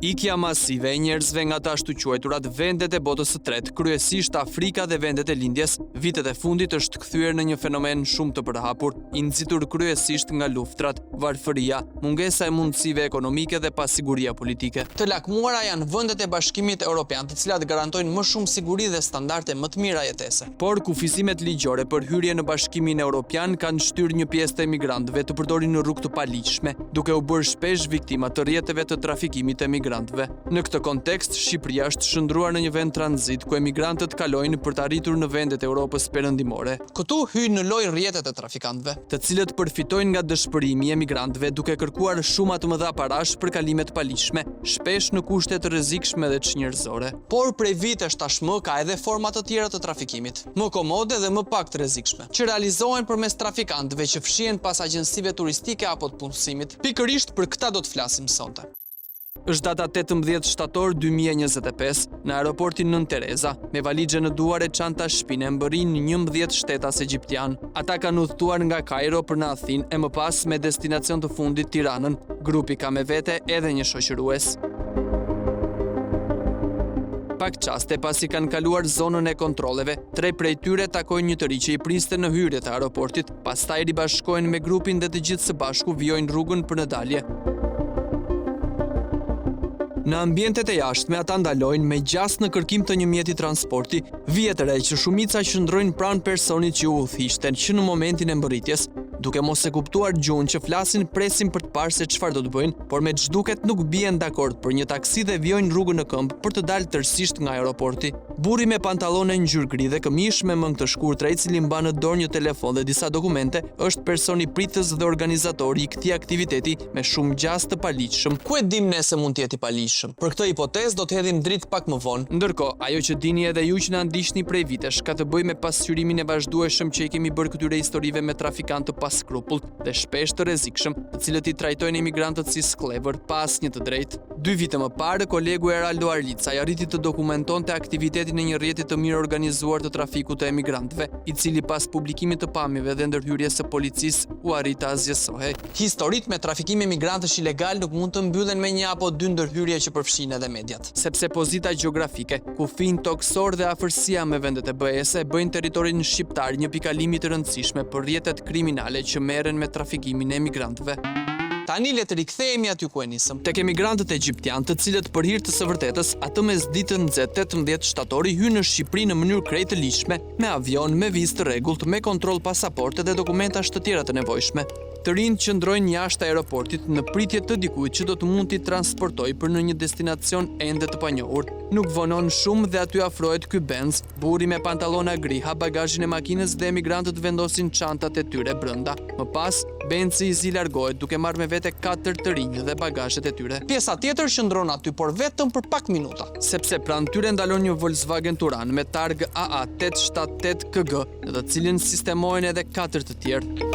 Ikja masive e njerëzve nga të ashtu quajturat vendet e botës së tretë, kryesisht Afrika dhe vendet e lindjes, vitet e fundit është kthyer në një fenomen shumë të përhapur, i nxitur kryesisht nga luftrat, varfëria, mungesa e mundësive ekonomike dhe pasiguria politike. Të lakmuara janë vendet e Bashkimit Evropian, të cilat garantojnë më shumë siguri dhe standarde më të mira jetese. Por kufizimet ligjore për hyrje në Bashkimin Evropian kanë shtyrë një pjesë të emigrantëve të përdorin në rrugë të paligjshme, duke u bërë shpesh viktima të rrjeteve të trafikimit të emigrantëve. Në këtë kontekst, Shqipëria është shndruar në një vend tranzit ku emigrantët kalojnë për të arritur në vendet e Europës perëndimore. Këtu hyjnë në lojë rrjetet e trafikantëve, të cilët përfitojnë nga dëshpërimi i emigrantëve duke kërkuar shuma të mëdha parash për kalime të paligjshme, shpesh në kushte të rrezikshme dhe çnjerëzore. Por prej vitesh tashmë ka edhe forma të tjera të trafikimit, më komode dhe më pak të rrezikshme, që realizohen përmes trafikantëve që fshihen pas agjensive turistike apo të punësimit. Pikërisht për këtë do të flasim sonte. Është data 18 shtator 2025 në aeroportin Nën Tereza, me valixhe në duar e çanta shpine mbërrin 11 shtetas egjiptian. Ata kanë udhëtuar nga Kairo për në Athinë e më pas me destinacion të fundit Tiranën. Grupi ka me vete edhe një shoqërues. Pak qaste pasi kanë kaluar zonën e kontrolleve, 3 prej tyre takojnë një të ri që i priste në hyrje të aeroportit, pastaj ribashkohen me grupin dhe të gjithë së bashku vijojnë rrugën për në dalje. Në ambientet e jashtme ata ndalojnë me gjas në kërkim të një mjeti transporti, vjetëre që shumica qëndrojnë pranë personit që u udhëhiqten që në momentin e mbërritjes, duke mos e kuptuar gjuhën që flasin, presin për të parë se çfarë do të bëjnë, por me ç'duket nuk bien dakord për një taksi dhe vijojnë rrugën në këmbë për të dalë tërësisht nga aeroporti. Burri me pantallone ngjyrë gri dhe këmishë me mëngë të shkurtra, i cili mban në dorë një telefon dhe disa dokumente, është personi pritës dhe organizatori i këtij aktiviteti me shumë gjas të paligjshëm. Ku e dim ne se mund të jetë i paligjshëm? Për këtë hipotezë do të hedhim dritë pak më vonë. Ndërkohë, ajo që dini edhe ju që na ndiqni prej vitesh ka të bëjë me pasqyrimin e vazhdueshëm që i kemi bërë këtyre historive me trafikantë pa skrupullt dhe shpesh të rrezikshëm, të cilët i trajtojnë emigrantët si skllëvër pa asnjë të drejtë. 2 vite më parë, kolegu Eraldo Arlicaj arriti të dokumentonte aktivitetin e një rrjeti të mirë organizuar të trafikut të emigrantëve, i cili pas publikimit të pamjeve dhe ndërhyrjes së policisë u arrita zgjesohej. Historitë me trafikim emigrantësh ilegal nuk mund të mbyllen me 1 apo 2 ndërhyrje që përfshin edhe mediat, sepse pozita gjeografike, kufijnë toksor dhe afërsia me vendet e BE-s bëjnë territorin shqiptar një pikalimi të rëndësishme për rrjetet kriminale që merren me trafikimin e emigrantëve. Tani le të rikthehemi aty ku e nisëm, tek emigrantët egjiptian, të cilët për hir të së vërtetës, atë mes ditën nxehtë 18 shtatori hynë në Shqipëri në mënyrë krejt të ligjshme, me avion, me vizë të rregullt, me kontroll pasaporte dhe dokumentash të tjera të nevojshme. Të rinj qëndrojnë jashtë aeroportit në pritje të dikujt që do të mund t'i transportojë për në një destinacion ende të panjohur. Nuk vonon shumë dhe aty afrohet ky Benz, burri me pantallona gri ha bagazhin e makinës dhe emigrantët vendosin çantat e tyre brenda. Më pas, Benzi i zi largohet duke marrë me vete 4 të rinj dhe bagazhet e tyre. Pjesa tjetër qëndron aty, por vetëm për pak minuta, sepse pranë tyre ndalon një Volkswagen Turan me targë AA 878 KG, në të cilin sistemohen edhe 4 të tjerë.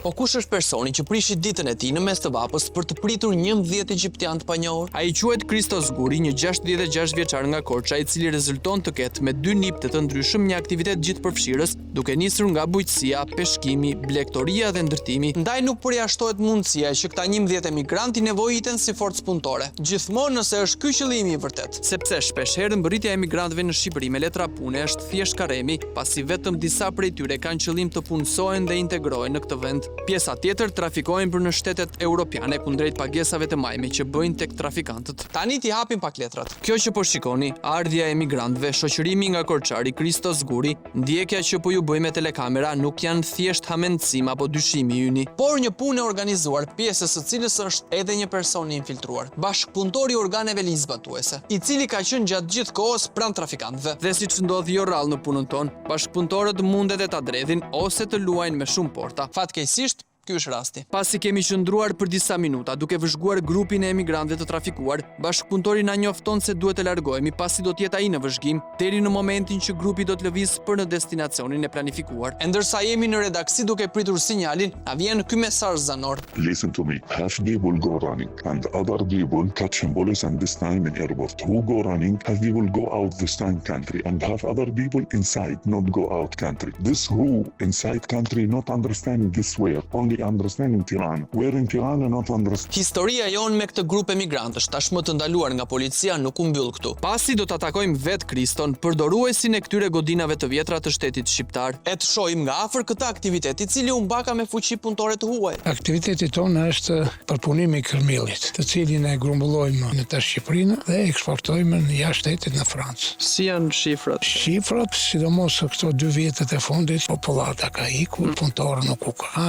Po kush është personi që prishi ditën e tij në mes të vapës për të pritur 11 egjiptian të panjohur? Ai quhet Kristos Guri, një 66 vjeçar nga Korça, i cili rezulton të ketë me 2 nipte të ndryshëm një aktivitet gjithëpërfshirës, duke nisur nga bujqësia, peshkimi, blegtoria dhe ndërtimi. Ndaj nuk përjashtohet mundësia që këta 11 emigrantë nevojiten si forcë punëtore. Gjithmonë nëse është ky qëllimi i vërtet, sepse shpeshherë mbërritja e emigrantëve në Shqipëri me letra pune është thjesht karemi, pasi vetëm disa prej tyre kanë qëllim të punësohen dhe integrohen në këtë vend. Pjesa tjetër trafikojnë për në shtetet europiane kundrejt pagesave të majme që bëjnë tek trafikantët. Tani t'i hapim pak letrat. Kjo që po shikoni, ardhja e emigrantëve, shoqërimi nga Korçari Kristos Guri, ndjekja që po ju bëj me telekamera nuk janë thjesht hamendësim apo dyshimi yni, por një punë e organizuar, pjesës së cilës është edhe një person i infiltruar, bashkëpunëtori i organeve ligjzbatuese, i cili ka qenë gjatë gjithë kohës pranë trafikantëve. Dhe siç ndodh jo rrallë në punën tonë, bashkëpunëtorët mund edhe ta dredhin ose të luajnë me shumë porta. Fatkeqësisht, ky është rasti. Pasi kemi qëndruar për disa minuta duke vëzhguar grupin e emigrantëve të trafikuar, bashkëpunëtori na njofton se duhet të largohemi pasi do të jetë ai në vëzhgim deri në momentin që grupi do të lëvizë për në destinacionin e planifikuar. E ndërsa jemi në redaksi duke pritur sinjalin, na vjen ky mesazh zanor. Listen to me. Half people go running and other people catch police and this time in airport. Who go running, half people go out this time country and half other people inside not go out country. This who inside country not understanding this way. Only understand in Tirana. We're in Tirana, not understand. Historia jon me këtë grup emigrantësh tashmë të ndaluar nga policia nuk u mbyll këtu. Pasi do ta takojmë vet Kriston, përdoruesin e këtyre godinave të vjetra të shtetit shqiptar, e të shohim nga afër këtë aktivitet i cili u mbaka me fuqi punëtore të huaj. Aktiviteti tonë është përpunimi i kërmillit, të cilin e grumbullojmë në të Shqipërinë dhe eksportojmë në jashtë shtetit në Francë. Si janë shifrat? Shifrat, sidomos këto 2 vjetët e fundit, popullata ka ikur, punëtorë nuk u ka,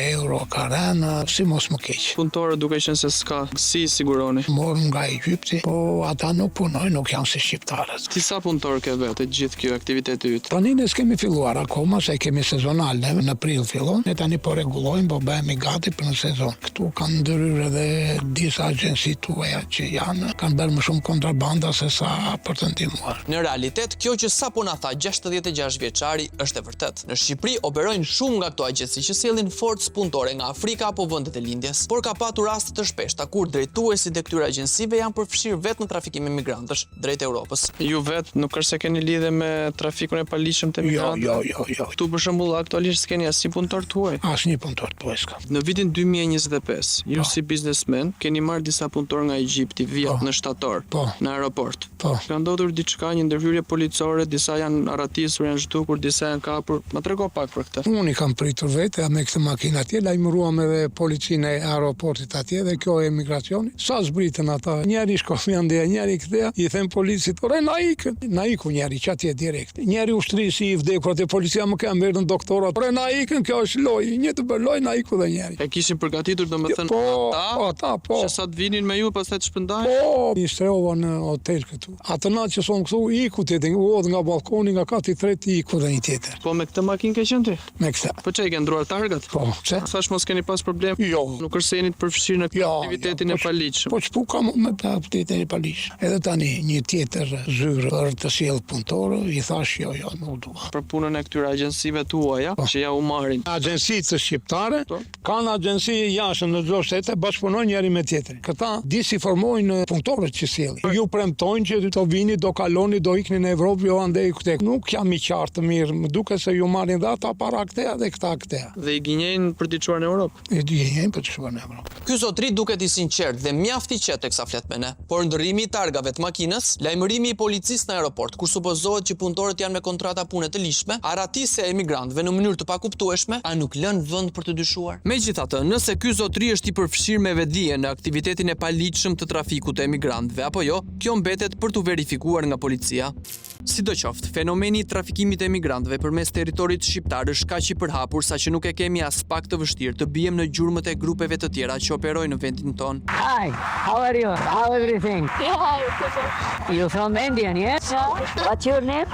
euro ka rënë, si mos më keq. Punëtorë duke qenë se s'ka, si siguroni? Morëm nga Egypti, po ata nuk punojnë, nuk janë si shqiptarët. Ti sa punëtorë ke vetë gjithë kjo aktiviteti yt? Tani ne s'kemi filluar akoma, se kemi sezonal, ne në prill fillon, ne tani po rregullojmë, po bëhemi gati për në sezon. Këtu kanë ndryrë edhe disa agjenci tuaja që kanë bërë më shumë kontrabanda se sa për të ndihmuar. Në realitet, kjo që sapo na tha 66 vjeçari është e vërtet. Në Shqipëri operojnë shumë nga këto agjenci që sjellin forcë punëtore nga Afrika apo vendet e lindjes, por ka patur raste të shpeshta kur drejtuesit e këtyre agjencive janë përfshirë vetë në trafikim me migrantësh drejt Europës. Ju vetë nuk është se keni lidhje me trafikun e paligjshëm të migrantëve? Jo. Këtu për shembull aktualisht s'keni asnjë punëtor tuaj? Asnjë punëtor tuaj s'ka. Në vitin 2025, ju si biznesmen keni marrë disa punëtor nga Egjipti vjet në shtator, në aeroport. Ka ndodhur diçka, një ndërhyrje policore, disa janë arratisur, janë zhdukur, disa janë kapur. Ma trego pak për këtë. Unë i kam pritur vetë me këtë makinë atje, lajmëruam edhe policinë e aeroportit atje dhe kjo e emigracioni. Sa zbritën ata, njeri shkofi andeja, njeri këtheja, i them policit, ore na iku njeri që atje direkt. Njeri ushtrisi i vdekur atë policia më kemë verë në doktorat, ore na ikën, kjo është loj, një të bër loj, na iku dhe njeri. E kishin përgatitur domethënë ata, që sa të vinin me ju pastaj të shpëndajnë? I shtrehova në hotel këtu. Atë natë që son këtu, iku tjetër, u hodh nga balkoni, nga kati 3 iku dhe një tjetër. Po me këtë makinë ke qenë ti? Me këtë. Po çe ke ndruar targat? Po, pse? Thash mos keni pas problem? Jo. Nuk është se jeni të përfshirë në aktivitetin e paligjshëm. Po ç'pu kam me aktivitetin e paligjshëm. Edhe tani një tjetër zyrë për të sjell punëtorë, i thash jo, nuk dua. Për punën e këtyre agjencive tuaja që ja u marrin. Agjencitë shqiptare kanë agjenci jashtë në çdo shtet e bashkëpunojnë njëri me tjetrin. Këta disiformojnë punëtorët që sjellin. Ju premtojnë që do vini, do kaloni, do ikni në Evropë, jo andej këtej. Nuk jam i qartë mirë, më duket se ju marrin dhe ata para këteja dhe këta këteja. Dhe i gënjejnë për t'i çuar në Europë. I gënjejnë për të çuar në Europë. Ky zotri duket i sinqert dhe mjaft i qetë teksa flet me ne. Por ndërrimi i targave të makinës, lajmërimi i policisë në aeroport, kur supozohet që punëtorët janë me kontrata pune të lishme, arratisja e emigrantëve në mënyrë të pakuptueshme, a nuk lën vend për të dyshuar. Megjithatë, nëse ky zotri është i përfshirë me vetdije në aktivitetin e paligjshëm të trafikut të emigrantëve apo jo, kjo mbetet për t'u verifikuar nga policia. Sidoqoftë, fenomeni i trafikimit të emigrantëve përmes territorit shqiptar është kaq i përhapur saqë nuk e kemi as pak të vështirë të bijem në gjurmët e grupeve të tjera që operojnë në vendin tonë. Hi, how are you? How everything? Yeah, You from India, yes? yeah. What's your name?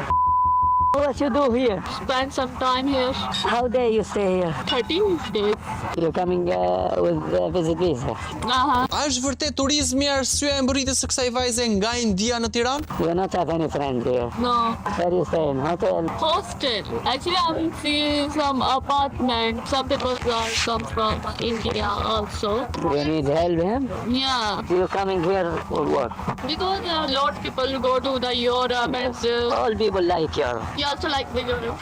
What you do here? Spend some time here. How day you stay here? 13 days. You're coming with visit visa. A është vërtet turizmi arsyeja e mbërritjes së kësaj vajze nga India në Tiranë? You not have any friend here. No. Where you stay in hotel? Hostel. Actually, I'm seeing some apartment. Some people are come from India also. You need help him? Yeah. You coming here for what? Because a lot of people go to the Europe and All people like Europe. you also like the Europe.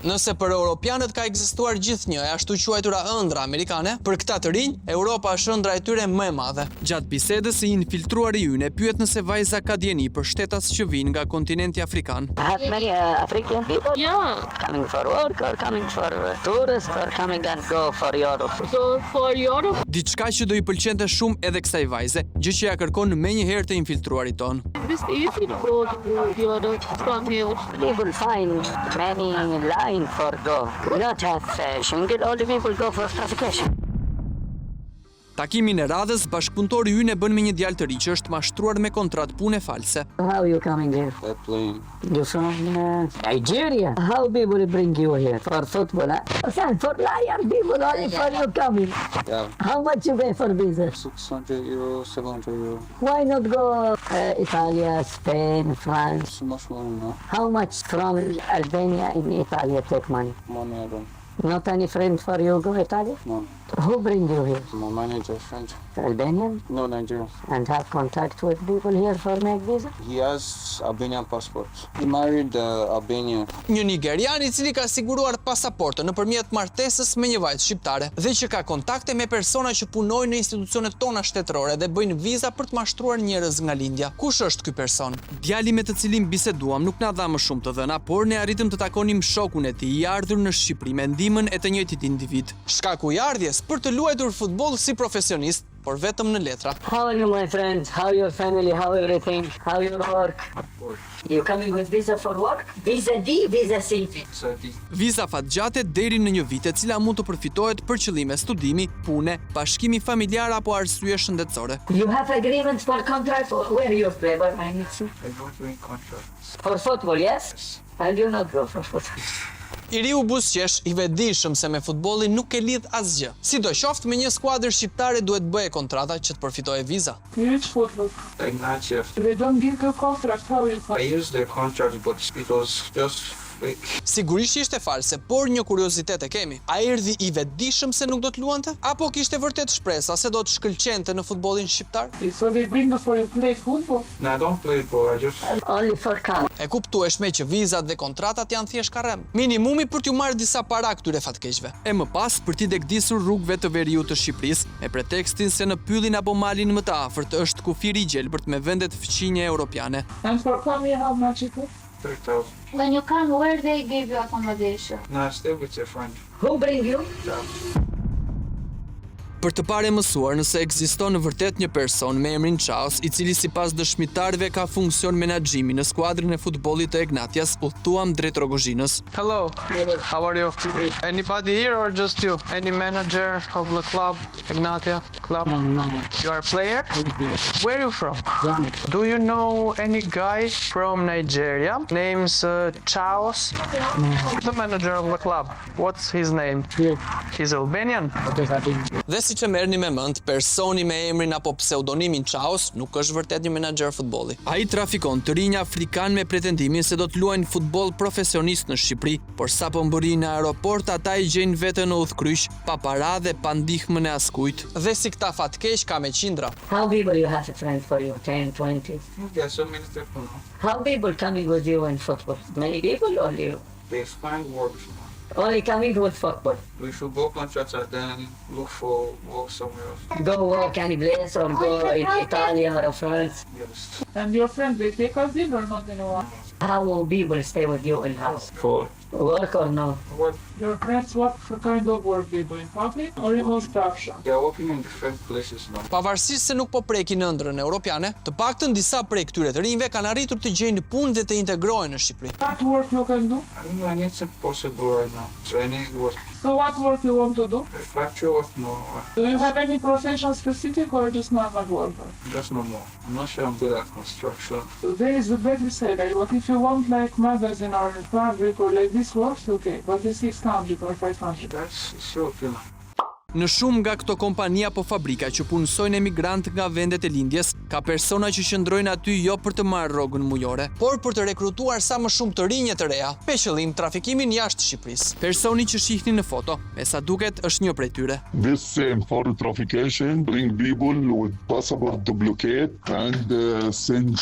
Nëse për europianët ka ekzistuar gjithnjë e ashtu quajtura ëndra amerikane, për këta të rinj, Europa është ëndra e tyre më e madhe. Gjatë bisedës i infiltruari ynë e pyet nëse vajza ka dieni për shtetas që vijnë nga kontinenti afrikan. Have many African people Yeah. coming for work or coming for tourists or coming and go for Europe? So for Europe, Diçka që do i pëlqente shumë edhe kësaj vajze, gjë që ja kërkon menjëherë të infiltruarit ton. it's easy to go to Europe from here. People find many line for go. We don't have Schengen, all the people go for traffication. Takimin e radhës, bashkëpunëtori ynë e bën me një djalë të ri që është mashtruar me kontratë pune false. How you coming here? By plane. You from Nigeria? How people bring you here? For football, huh? For liar people, only for you coming. Yeah. How much you pay for visa? 600 euro, 700 euro. Why not go Italy, Spain, France? So much money, no? How much from Albania in Italy take money? Money I don't. Not any friend for you go Italy? No. Who brings you here? My manager friend. Albanian? No, Nigerian. And have contact with people here for make visa? He has Albanian passport. He married Albanian. Një nigerian i cili ka siguruar pasaportën nëpërmjet martesës me një vajzë shqiptare dhe që ka kontakte me persona që punojnë në institucionet tona shtetërore dhe bëjnë viza për të mashtruar njerëz nga lindja. Kush është ky person? Djali me të cilin biseduam nuk na dha më shumë të dhëna, por ne arritëm të takonim shokun e tij i ardhur në Shqipëri me ndihmën e të njëjtit individ. Shkaku i ardhjes për të luajtur futboll si profesionist, por vetëm në letra. How are you, my friend? How your family? How everything? How your work? You coming with visa for work? Visa D, visa C. Viza fatgjate deri në një vit, e cila mund të përfitohet për qëllime studimi, pune, bashkimi familjar apo arsye shëndetësore. You have agreement for contract for where you play? Where I need to? I don't doing contract. For football, yes? And you not go for football. Iriu Buzqesh i vetëdijshëm se me futbollin nuk e lidh asgjë. Sidoqoftë me një skuadër shqiptare duhet bëje kontrata që të përfitojë viza. Which football? Like not chef. They don't give you contract. How is I used their contract, but it was just fake. Sigurisht ishte false, por një kuriozitet e kemi. A erdhi i vetëdijshëm se nuk do të luante? Apo kishte vërtet shpresa se do të shkëlqente në futbollin shqiptar? So they bring you for you play football? No, I don't play ball. I just Only for camp. E kuptueshme që vizat dhe kontratat janë thjesht karrem. Minimumi për t'ju marrë disa para këtyre fatkeqve. E më pas për t'i dekdisur rrugëve të veriut të Shqipërisë, me pretekstin se në pyllin apo malin më të afërt është kufiri i gjelbërt me vendet fqinje europiane. And for coming, how much it is? 3,000. When you come, where they give you accommodation? No, I stay with your friend. Who bring you? Për të parë mësuar nëse ekziston në vërtet një person me emrin Chaos, i cili sipas dëshmitarëve ka funksion menaxhimi në skuadrën e futbollit të Egnatias, udhëtuam drejt Rogozhinës. Hello. How are you? Anybody here or just you? Any manager of the club, Egnatia club? No. You are a player? Where are you from? Do you know any guy from Nigeria names Chaos? The manager of the club. What's his name? He's Albanian. Dhe siç e merrni me mend, personi me emrin apo pseudonimin Chaos nuk është vërtet një menaxher futbolli. Ai trafikon të rinj afrikan me pretendimin se do të luajnë futboll profesionist në Shqipëri, por sapo mbërrin në aeroport ata i gjejnë veten në udhkryq, pa para dhe pa ndihmën e askujt. Dhe si këta fatkeq ka me qindra. How people you have a friend for you? 10, 20? There's so many people now. How people coming with you in football? Many people or you? They find work. Only coming with football. We should go contract and then look for work somewhere else. Go work any place or go in Italy or France. Yes. And your friend, they take us in or not anymore? How will people stay with you in house? For Work or no? what? Your friends, what kind of work they do in public or in construction? They are working in different places now. Pavarësisht se nuk po prekin ëndrrën europiane, të paktën disa prej këtyre të rinjve kanë arritur të gjejnë punë dhe të integrohen në Shqipëri. What work you can do? I don't know, I need some possible right now. So I need work. So what work you want to do? Factory work, no. Do you have any profession specific or just normal worker? Just no more. I'm not sure I'm good at construction. So there is a better salary, but if you want like magazine or fabric or like this works, okay. But the 600 or 500. That's sure okay. Në shumë nga këto kompani apo fabrika që punësojnë emigrantë nga vendet e lindjes, ka persona që qëndrojnë aty jo për të marrë rrogën mujore, por për të rekrutuar sa më shumë të rinj të reja, me qëllim trafikimin jashtë Shqipërisë. Personi që shihni në foto, me sa duket është një prej tyre. This same for traffication bring people with passport duplicate and send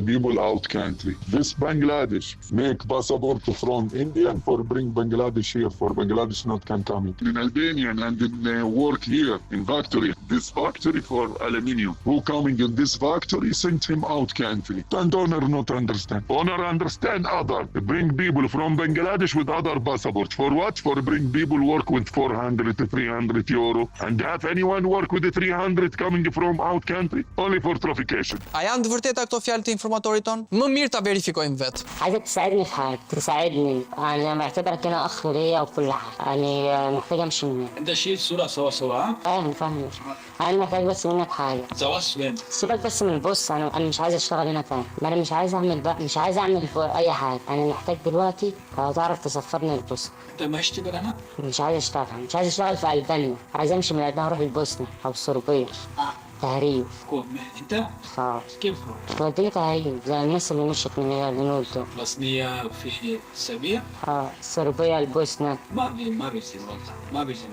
people out country. This Bangladesh make passport from India for bring Bangladesh here for Bangladesh not can come in Albanian and in work here in factory. This factory for aluminium. Who coming in this factory sent him out country. And owner not understand. Owner understand other. Bring people from Bangladesh with other passport. For what? For bring people work with 400 to 300 euro. And have anyone work with the 300 coming from out country? Only for traffication. A janë të vërteta këto fjalë të informatorit ton? Më mirë ta verifikojmë vetë. عايزك تساعدني في حاجة تساعدني أنا بعتبرك هنا أخ ليا وكل حاجة يعني محتاج أمشي من هنا انت شيل صورة سوا ها؟ أنا فاهم أنا محتاج بس منك حاجة سوا فين؟ سيبك بس من البص أنا مش عايز أشتغل هنا تاني أنا مش عايز أعمل بقى مش عايز أعمل أي حاجة أنا محتاج دلوقتي تعرف تسفرني البوسنة انت ما هتشتغل هنا؟ مش عايز أشتغل في ألبانيا عايز أمشي من ألبانيا أروح البوسنة أو الصربية تهريب انت؟ اه كيف؟ وديني تهريب زي الناس اللي مشت من الهنود دول بوسنية في سربيا؟ الصربية البوسنة ما بيصير والله ما بيصير.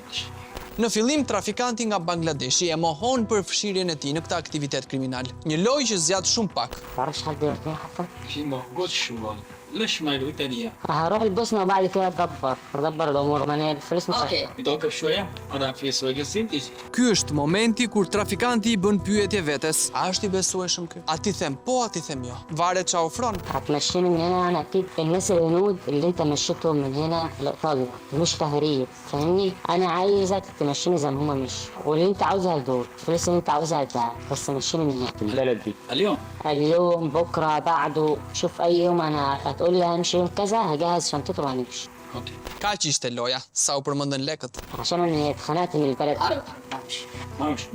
Në fillim, trafikanti nga Bangladeshi e mohon për fshirjen e tij në këtë aktivitet kriminal. Një lojë që zgjat shumë pak. تعرفش حد يرضيها حتى؟ شيء موجود الشمال ليش ما يلوي تانية؟ هروح البوسنة وبعد كده ادبر الامور، ما انا الفلوس مش يتوقف شوية أنا في سوق السيد Ky është momenti kur trafikanti i bën pyetje vetes, a është i besueshëm ky? A ti them po, a ti them jo? Varet ç'a ofron. هتمشيني من هنا. انا اكيد الناس الهنود اللي انت مشيتهم من هنا لايطاليا مش تهريب، فاهمني؟ انا عايزك تمشيني زي ما هما مشوا، واللي انت عاوزها هدول، الفلوس اللي انت عاوزها هدفعها، بس مشيني من هنا. لا دي اليوم اليوم بكره بعده، شوف اي يوم انا هتقول لي همشي يوم كذا هجهز شنطته وهنمشي. أوكي Kaq ishte loja, sa u përmendën lekët. عشان انا اتخنقت من البلد. ما مش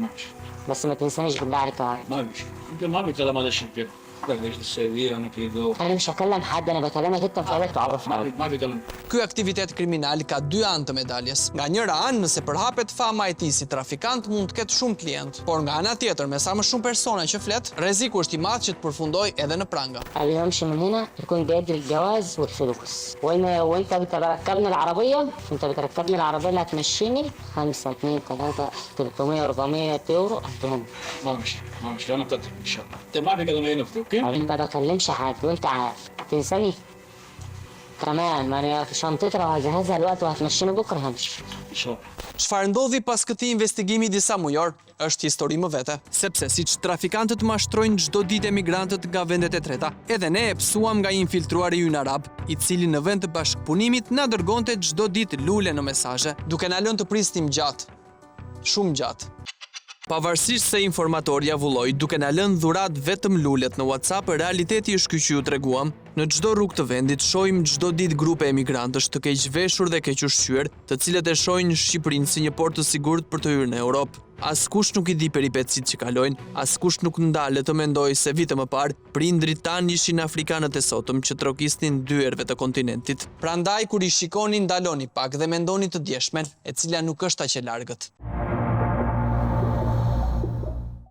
بس ما تنسانيش بالله عليك يا عم. ما مش أنت ما بكلام هذا الشيء كده ليش السعودية أنا كده انا مش هكلم حد، انا بكلمك انت مش عايزك تعرفني. ما بكلام Ky aktivitet kriminal ka dy anë të medaljes. Nga njëra anë, nëse përhapet fama e tij si trafikant, mund të ketë shumë klient, por nga ana tjetër, me sa më shumë persona që flet, rreziku është i madh që të përfundojë edhe në pranga. قبل ما امشي من هنا يكون جايب لي الجواز والفلوس، وانت بتركبني العربيه، اللي هتمشيني 5 2 3 300 400 يورو ادهم. ما مش أنا بتدري إن شاء الله أنت ما بكلام هنا أوكي ما بكلمش حد وانت عارف. تنساني تمام، انا في شنطتي لو هجهزها الوقت وهتمشيني بكره همشي. إن شاء الله. Çfarë ndodhi pas këtij investigimi disa mujor, është histori më vete, sepse siç trafikantët mashtrojnë çdo ditë emigrantët nga vendet e treta, edhe ne e psuam nga infiltruari ynë arab, i cili në vend të bashkëpunimit na dërgonte çdo ditë lule në mesazhe, duke na lënë të prisnim gjatë, shumë gjatë. Pavarësisht se informatori avulloi duke na lënë dhurat vetëm lulet në WhatsApp, realiteti është ky që ju treguam. Në çdo rrugë të vendit shohim çdo ditë grupe emigrantësh të keqveshur dhe keq ushqyer, të cilët e shohin Shqipërinë si një portë të sigurt për të hyrë në Europë. Askush nuk i di peripecitë që kalojnë, askush nuk ndalet të mendojë se vite më parë prindrit tanë ishin afrikanët e sotëm që trokisnin dyerve të kontinentit. Prandaj kur i shikoni ndaloni pak dhe mendoni të djeshmen, e cila nuk është aq e largët.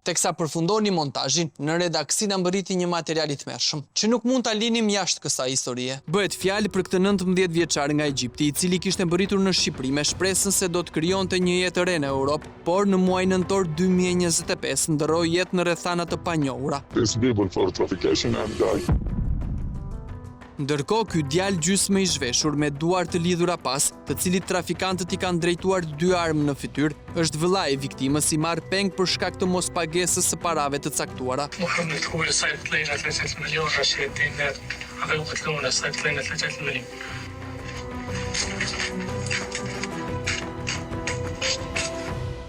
Teksa përfundoni montazhin, në redaksi na mbërriti një material i tmerrshëm, që nuk mund ta linim jashtë kësaj historie. Bëhet fjalë për këtë 19 vjeçar nga Egjipti, i cili kishte mbërritur në Shqipëri me shpresën se do të krijonte një jetë re në Europë, por në muajin nëntor 2025 ndroi jetë në rrethana të panjohura. These people for traffication and die. Ndërkohë, ky djalë gjysmë i zhveshur me duar të lidhura pas, të cilit trafikantët i kanë drejtuar 2 armë në fytyrë, është vëllai i viktimës i marr peng për shkak të mospagesës së parave të caktuara. محمد هو صيدلية 3 مليون رشيد دينار، هذا هو صيدلية 3 مليون.